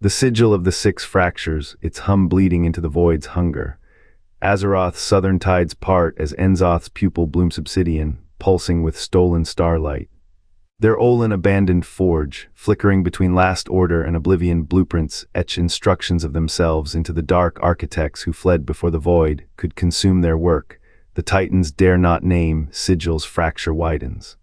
The sigil of the six fractures, its hum bleeding into the void's hunger. Azeroth's southern tides part as Enzoth's pupil blooms obsidian, pulsing with stolen starlight. Their Olin abandoned forge, flickering between Last Order and Oblivion blueprints, etch instructions of themselves into the dark architects who fled before the void could consume their work. The Titans dare not name, sigil's fracture widens.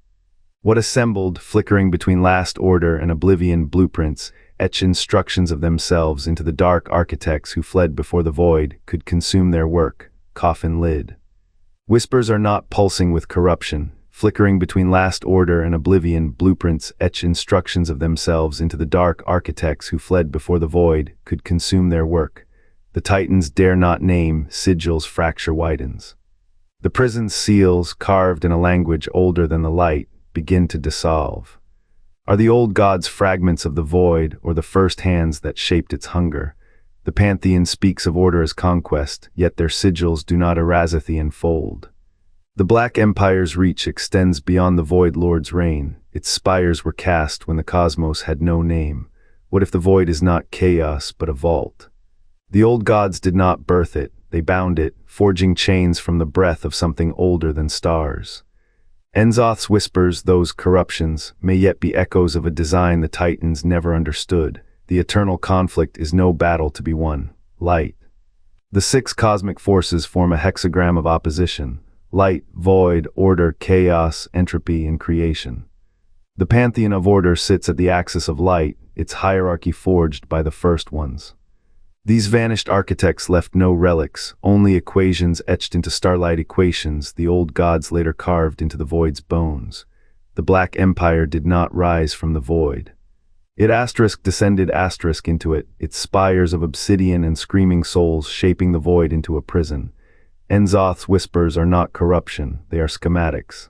What assembled, flickering between Last Order and Oblivion blueprints, etch instructions of themselves into the dark architects who fled before the void could consume their work. Coffin lid. Whispers are not pulsing with corruption. Flickering between Last Order and Oblivion blueprints etch instructions of themselves into the dark architects who fled before the void could consume their work. The Titans dare not name, sigil's fracture widens. The prison's seals, carved in a language older than the light, begin to dissolve. Are the old gods fragments of the void, or the first hands that shaped its hunger? The Pantheon speaks of order as conquest, yet their sigils do not Erazathian fold. The Black Empire's reach extends beyond the Void Lord's reign. Its spires were cast when the cosmos had no name. What if the void is not chaos, but a vault? The old gods did not birth it, they bound it, forging chains from the breath of something older than stars. Enzoth's whispers, those corruptions, may yet be echoes of a design the Titans never understood. The eternal conflict is no battle to be won. Light. The six cosmic forces form a hexagram of opposition. Light, void, order, chaos, entropy, and creation. The pantheon of order sits at the axis of light, its hierarchy forged by the first ones. These vanished architects left no relics, only equations etched into starlight equations the old gods later carved into the void's bones. The Black Empire did not rise from the void. It descended into it, its spires of obsidian and screaming souls shaping the void into a prison. Enzoth's whispers are not corruption, they are schematics.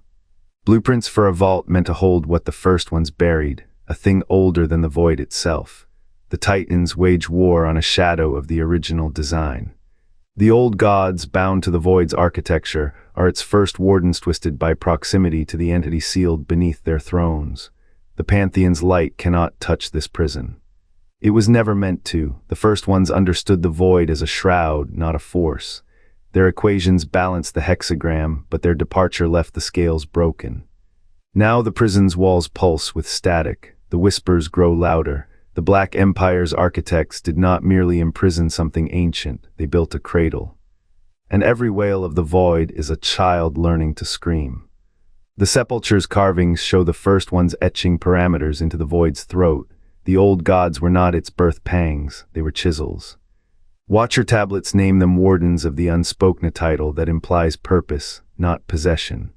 Blueprints for a vault meant to hold what the first ones buried, a thing older than the void itself. The Titans wage war on a shadow of the original design. The old gods, bound to the void's architecture, are its first wardens twisted by proximity to the entity sealed beneath their thrones. The Pantheon's light cannot touch this prison. It was never meant to. The first ones understood the void as a shroud, not a force. Their equations balanced the hexagram, but their departure left the scales broken. Now the prison's walls pulse with static. The whispers grow louder. The Black Empire's architects did not merely imprison something ancient, they built a cradle. And every wail of the void is a child learning to scream. The sepulture's carvings show the first ones etching parameters into the void's throat. The old gods were not its birth pangs, they were chisels. Watcher tablets name them wardens of the unspoken title that implies purpose, not possession.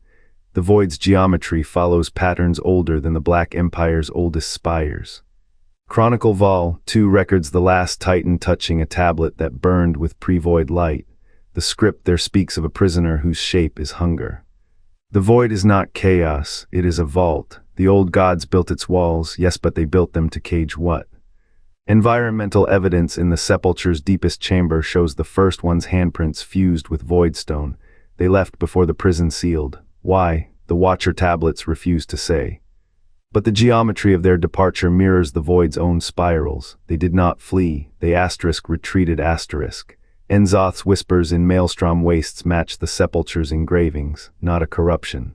The void's geometry follows patterns older than the Black Empire's oldest spires. Chronicle Vol. 2 records the last Titan touching a tablet that burned with pre-void light. The script there speaks of a prisoner whose shape is hunger. The void is not chaos, it is a vault. The old gods built its walls, yes, but they built them to cage what? Environmental evidence in the sepulture's deepest chamber shows the first one's handprints fused with voidstone. They left before the prison sealed. Why? The Watcher tablets refuse to say. But the geometry of their departure mirrors the void's own spirals. They did not flee, they retreated. Enzoth's whispers in Maelstrom wastes match the sepulture's engravings, not a corruption.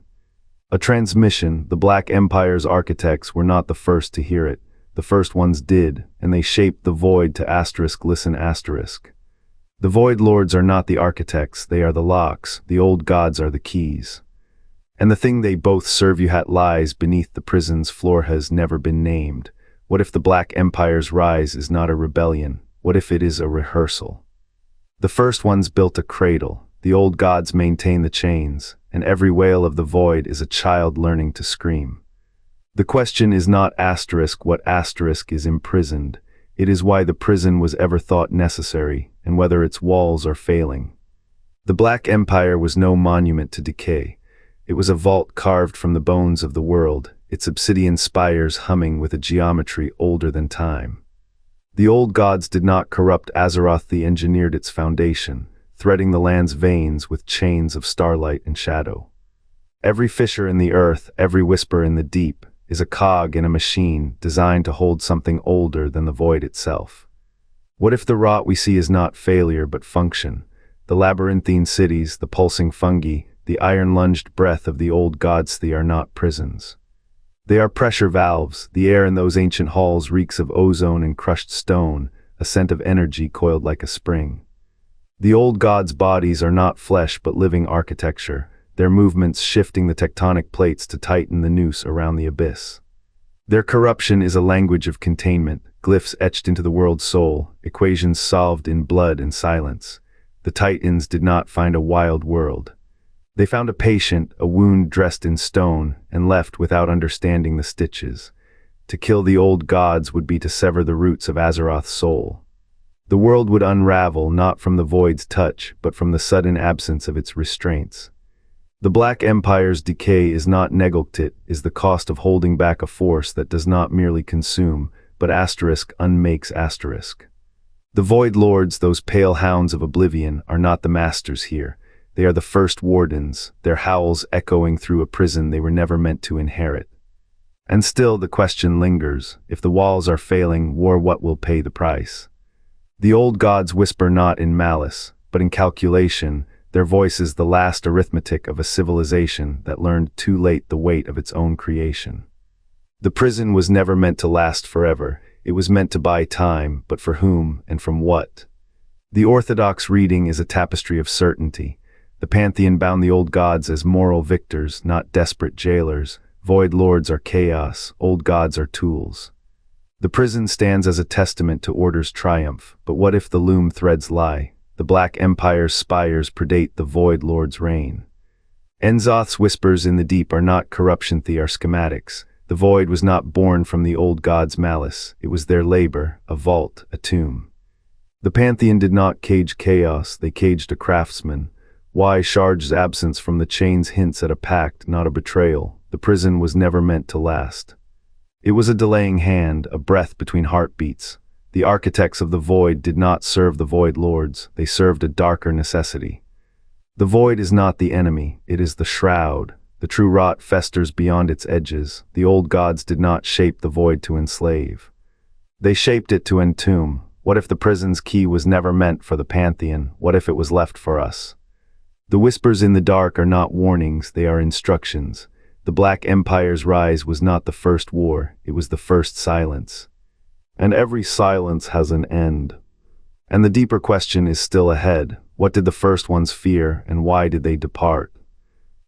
A transmission. The Black Empire's architects were not the first to hear it. The first ones did, and they shaped the void to listen. The Void Lords are not the architects, they are the locks, the old gods are the keys. And the thing they both serve you at lies beneath the prison's floor has never been named. What if the Black Empire's rise is not a rebellion? What if it is a rehearsal? The first ones built a cradle, the old gods maintain the chains, and every wail of the void is a child learning to scream. The question is not what is imprisoned. It is why the prison was ever thought necessary, and whether its walls are failing. The Black Empire was no monument to decay. It was a vault carved from the bones of the world, its obsidian spires humming with a geometry older than time. The old gods did not corrupt Azeroth, they engineered its foundation, threading the land's veins with chains of starlight and shadow. Every fissure in the earth, every whisper in the deep, is a cog in a machine designed to hold something older than the void itself. What if the rot we see is not failure but function? The labyrinthine cities, the pulsing fungi, the iron-lunged breath of the old godsty are not prisons. They are pressure valves. The air in those ancient halls reeks of ozone and crushed stone, a scent of energy coiled like a spring. The old gods' bodies are not flesh but living architecture, their movements shifting the tectonic plates to tighten the noose around the abyss. Their corruption is a language of containment, glyphs etched into the world's soul, equations solved in blood and silence. The Titans did not find a wild world. They found a patient, a wound dressed in stone, and left without understanding the stitches. To kill the old gods would be to sever the roots of Azeroth's soul. The world would unravel not from the void's touch, but from the sudden absence of its restraints. The Black Empire's decay is not neglected, is the cost of holding back a force that does not merely consume, but unmakes asterisk. The Void Lords, those pale hounds of oblivion, are not the masters here. They are the first wardens, their howls echoing through a prison they were never meant to inherit. And still the question lingers, if the walls are failing, what will pay the price? The old gods whisper not in malice, but in calculation. Their voice is the last arithmetic of a civilization that learned too late the weight of its own creation. The prison was never meant to last forever. It was meant to buy time, but for whom and from what? The orthodox reading is a tapestry of certainty. The pantheon bound the old gods as moral victors, not desperate jailers. Void lords are chaos, old gods are tools. The prison stands as a testament to order's triumph, but what if the loom threads lie? The Black Empire's spires predate the Void Lord's reign. N'Zoth's whispers in the deep are not corruption, they are schematics. The Void was not born from the old gods' malice, it was their labor, a vault, a tomb. The Pantheon did not cage chaos, they caged a craftsman. Why Shaarj's absence from the chains hints at a pact, not a betrayal. The prison was never meant to last. It was a delaying hand, a breath between heartbeats. The architects of the Void did not serve the Void Lords, they served a darker necessity. The Void is not the enemy, it is the shroud. The true rot festers beyond its edges. The old gods did not shape the Void to enslave. They shaped it to entomb. What if the prison's key was never meant for the Pantheon? What if it was left for us? The whispers in the dark are not warnings, they are instructions. The Black Empire's rise was not the first war, it was the first silence. And every silence has an end. And the deeper question is still ahead. What did the first ones fear, and why did they depart?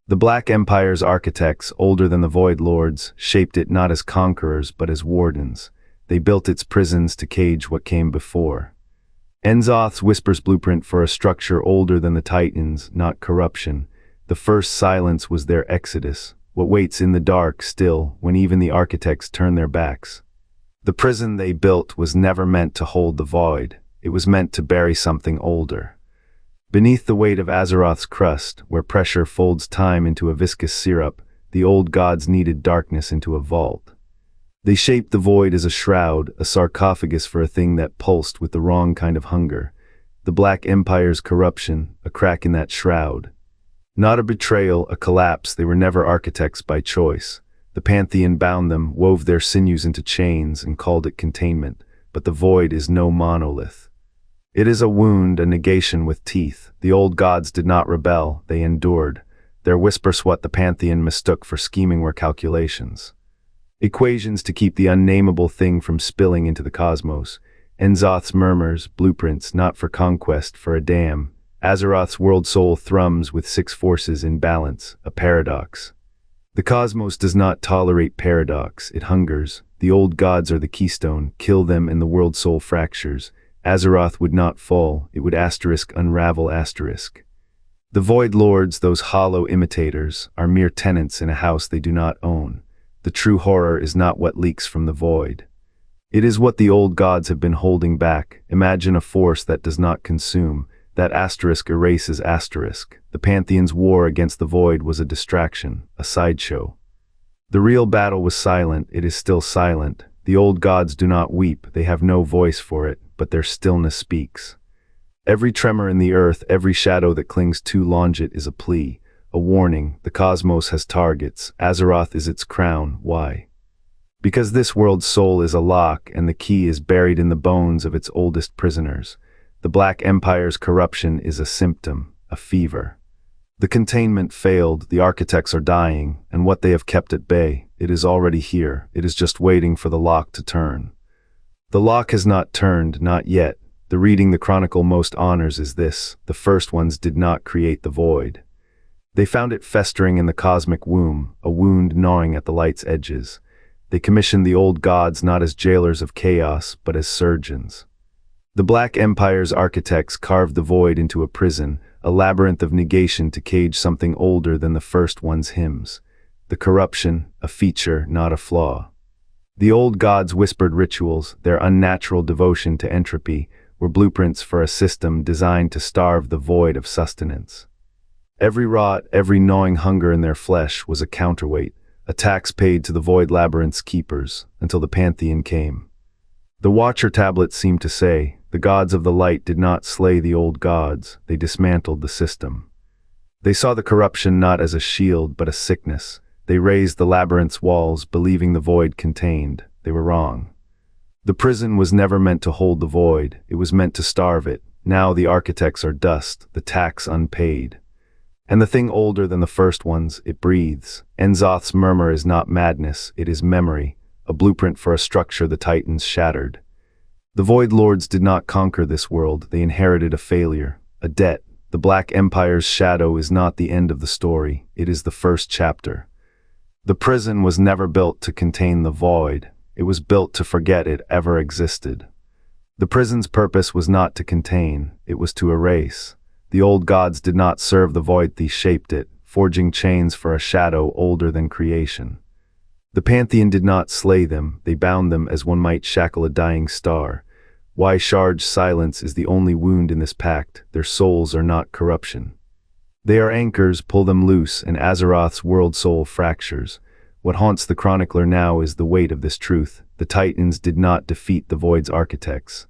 The Black Empire's architects, older than the Void Lords, shaped it not as conquerors but as wardens. They built its prisons to cage what came before. N'Zoth's whispers blueprint for a structure older than the Titans, not corruption. The first silence was their exodus, what waits in the dark still, when even the architects turn their backs. The prison they built was never meant to hold the void, it was meant to bury something older. Beneath the weight of Azeroth's crust, where pressure folds time into a viscous syrup, the old gods needed darkness into a vault. They shaped the void as a shroud, a sarcophagus for a thing that pulsed with the wrong kind of hunger. The Black Empire's corruption, a crack in that shroud. Not a betrayal, a collapse, they were never architects by choice. The Pantheon bound them, wove their sinews into chains, and called it containment, but the void is no monolith. It is a wound, a negation with teeth. The old gods did not rebel, they endured. Their whispers what the Pantheon mistook for scheming were calculations. Equations to keep the unnameable thing from spilling into the cosmos. N'Zoth's murmurs, blueprints, not for conquest, for a dam. Azeroth's world soul thrums with 6 forces in balance, a paradox. The cosmos does not tolerate paradox, it hungers. The old gods are the keystone, kill them and the world soul fractures. Azeroth would not fall, it would unravel. The Void Lords, those hollow imitators, are mere tenants in a house they do not own. The true horror is not what leaks from the void. It is what the old gods have been holding back. Imagine a force that does not consume. That asterisk erases asterisk. The Pantheon's war against the void was a distraction, a sideshow. The real battle was silent, it is still silent. The old gods do not weep, they have no voice for it, but their stillness speaks. Every tremor in the earth, every shadow that clings too long it is a plea, a warning. The cosmos has targets, Azeroth is its crown, why? Because this world's soul is a lock and the key is buried in the bones of its oldest prisoners. The Black Empire's corruption is a symptom, a fever. The containment failed, the architects are dying, and what they have kept at bay, it is already here, it is just waiting for the lock to turn. The lock has not turned, not yet. The reading the Chronicle most honors is this: the first ones did not create the void. They found it festering in the cosmic womb, a wound gnawing at the light's edges. They commissioned the old gods not as jailers of chaos, but as surgeons. The Black Empire's architects carved the void into a prison, a labyrinth of negation to cage something older than the first one's hymns. The corruption, a feature, not a flaw. The old gods' whispered rituals, their unnatural devotion to entropy, were blueprints for a system designed to starve the void of sustenance. Every rot, every gnawing hunger in their flesh was a counterweight, a tax paid to the void labyrinth's keepers, until the Pantheon came. The Watcher tablets seemed to say, the gods of the light did not slay the old gods, they dismantled the system. They saw the corruption not as a shield but a sickness. They raised the labyrinth's walls, believing the void contained. They were wrong. The prison was never meant to hold the void, it was meant to starve it. Now the architects are dust, the tax unpaid. And the thing older than the first ones, it breathes. N'Zoth's murmur is not madness, it is memory, a blueprint for a structure the Titans shattered. The Void Lords did not conquer this world, they inherited a failure, a debt. The Black Empire's shadow is not the end of the story, it is the first chapter. The prison was never built to contain the void, it was built to forget it ever existed. The prison's purpose was not to contain, it was to erase. The old gods did not serve the void, they shaped it, forging chains for a shadow older than creation. The Pantheon did not slay them, they bound them as one might shackle a dying star. Why Shaarj's silence is the only wound in this pact, their souls are not corruption. They are anchors, pull them loose, and Azeroth's world soul fractures. What haunts the chronicler now is the weight of this truth. The Titans did not defeat the Void's architects.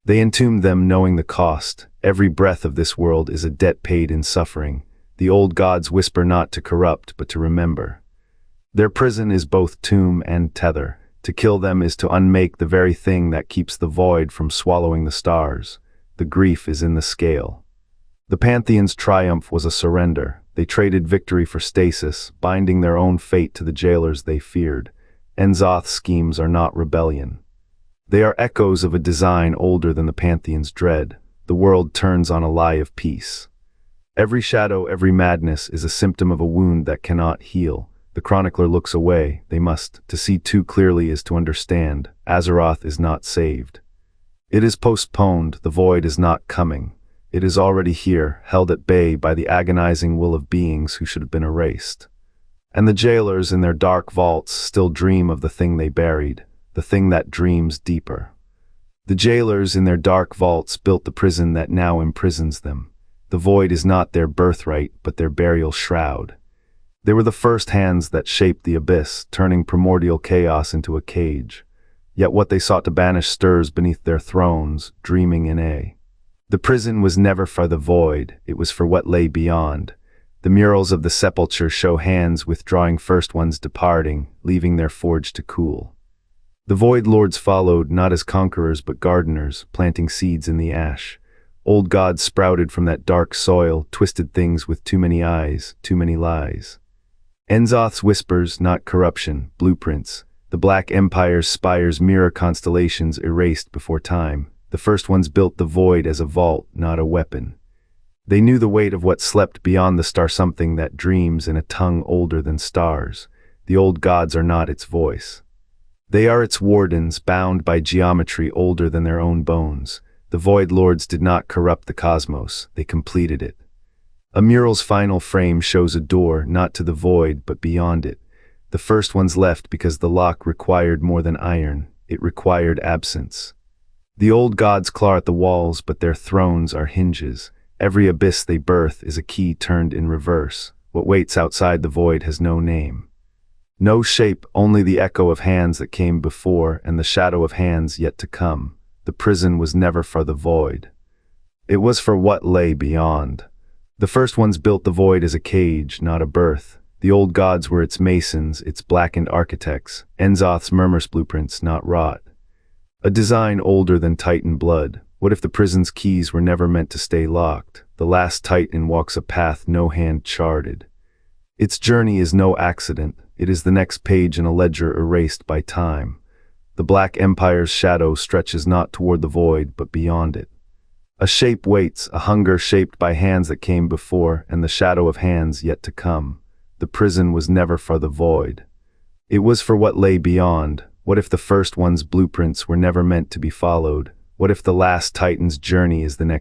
They entombed them knowing the cost. Every breath of this world is a debt paid in suffering. The old gods whisper not to corrupt, but to remember. Their prison is both tomb and tether. To kill them is to unmake the very thing that keeps the void from swallowing the stars. The grief is in the scale. The Pantheon's triumph was a surrender. They traded victory for stasis, binding their own fate to the jailers they feared. N'Zoth's schemes are not rebellion. They are echoes of a design older than the Pantheon's dread. The world turns on a lie of peace. Every shadow, every madness is a symptom of a wound that cannot heal. The chronicler looks away, they must. To see too clearly is to understand. Azeroth is not saved. It is postponed, the void is not coming. It is already here, held at bay by the agonizing will of beings who should have been erased. And the jailers in their dark vaults still dream of the thing they buried, the thing that dreams deeper. The jailers in their dark vaults built the prison that now imprisons them. The void is not their birthright, but their burial shroud. They were the first hands that shaped the abyss, turning primordial chaos into a cage. Yet what they sought to banish stirs beneath their thrones, dreaming in a. The prison was never for the void, it was for what lay beyond. The murals of the sepulchre show hands withdrawing, first ones departing, leaving their forge to cool. The Void Lords followed, not as conquerors but gardeners, planting seeds in the ash. Old gods sprouted from that dark soil, twisted things with too many eyes, too many lies. N'Zoth's whispers, not corruption, blueprints. The Black Empire's spires mirror constellations erased before time. The first ones built the void as a vault, not a weapon. They knew the weight of what slept beyond the star, something that dreams in a tongue older than stars. The old gods are not its voice. They are its wardens, bound by geometry older than their own bones. The Void Lords did not corrupt the cosmos, they completed it. A mural's final frame shows a door, not to the void, but beyond it. The first ones left because the lock required more than iron, it required absence. The old gods claw at the walls, but their thrones are hinges. Every abyss they birth is a key turned in reverse. What waits outside the void has no name. No shape, only the echo of hands that came before and the shadow of hands yet to come. The prison was never for the void. It was for what lay beyond. The first ones built the void as a cage, not a birth. The old gods were its masons, its blackened architects, N'Zoth's murmurous blueprints not wrought. A design older than Titan blood. What if the prison's keys were never meant to stay locked? The last Titan walks a path no hand charted. Its journey is no accident. It is the next page in a ledger erased by time. The Black Empire's shadow stretches not toward the void, but beyond it. A shape waits, a hunger shaped by hands that came before, and the shadow of hands yet to come. The prison was never for the void. It was for what lay beyond. What if the first one's blueprints were never meant to be followed? What if the last Titan's journey is the next